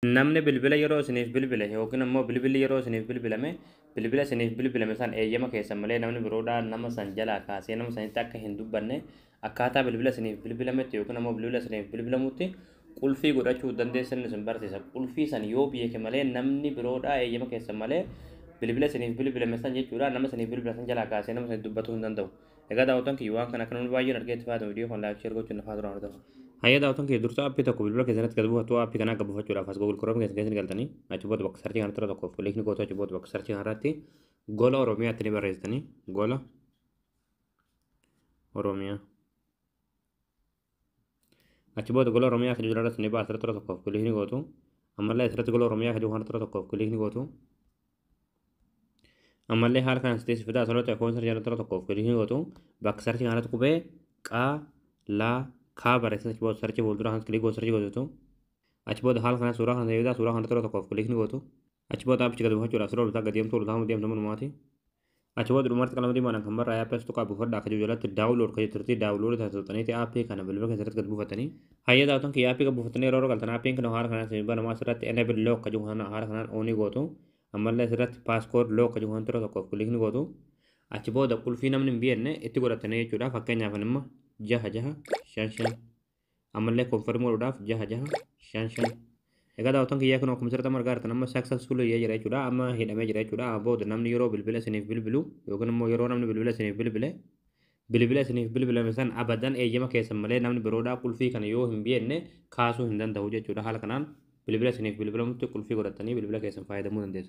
Namni bilbila yeroo isiniif bilbile yookiin immoo bilbilli yeroo isiniif bilbilame bilbila isiniif bilbilame san eeyyama keessan malee namni biroodhaan nama san jalaa kaasee nama sanitti akka hin dubbanne akkaataa bilbila isiniif bilbilametti yookiin immoo bilbila isiniif bilbilamutti qulfii godhachuu dandeessan isin barsiisa. Qulfii san yoo beeke malee namni biroodhaa eeyyama keessan malee bilbila isiniif bilbilame san jechuudha nama isiniif bilbila san jalaa kaasee nama sanitti dubbatuu hin danda'u. Egaa daawwattoon kiyya waan kana akka namni baay'een argeetti fayyadamu viidiyoo kan laayik sheer gochuun nafaa turan argama. Hayya daawwattoon kiyya dursa appii tokko bilbila keessatti gad buufatu appii kana gabbuufachuudhaaf as Google Chrome keessatti galtanii achi booda bakka sarchii kana tura tokkoof kilikni gootu achi booda bakka sarchii kanarratti gola Oromiyaatti ni barreessitanii gola Oromiyaa achi booda gola Oromiyaa kan jiru irratti ni baasira tura tokkoof kilikni gootu ammallee asirratti gola Oromiyaa kan jiru kana tura tokkoof kilikni gootu ammallee haala kana sitti fidaa asirratti akoon sarchii tura tokkoof kilikni gootu bakka sarchii kanarratti qubee qaa laa kaa barreessan achi booda sarchii fuuldura kan kilikii gootu sarchii gootu achi booda haala kana suuraa kana ta'ee suuraa kana tura tokkoof kilikni gootu achi booda appichi gad buufachuudhaaf sirra oltaa gadi deemtu oltaa deemtu manumaati achi booda dhumarratti qalama diimaan kan barraa yaappees tokko buufadha akka jiru jalatti daawulood kan jirti daawulood taasisatanii aappii kana bilbila keessatti gad buufatanii hayya daawwattoon kiyya aappii gad buufatanii yeroo galtan aappiin kana haala kanaan isin banamaa asirratti enable lock kan jiru haala kanaan oonii gootu ammallee asirratti passcode lock kan jiru kan tura tokkoof kilikni gootu achi booda qulfii namni hin beekne itti godhatanii jechuudha fakkeenyaaf nama 665 ammallee konfirmuudhaaf 665 egaa daawwattoon kiyyaa kun akkuma sirriitti argaa jirtan amma successful jira jechuudha amma hidhamee jira jechuudha booda namni yeroo bilbila isiniif bilbilu yookiin immoo yeroo namni bilbila isiniif bilbile san abadan eeyyama keessan malee namni biroodhaa qulfii kana yoo hin beekne kaasuu hin danda'u jechuudha haala kanaan bilbila isiniif bilbilamutti qulfii godhatanii bilbila keessan fayyadamuu dandeessu.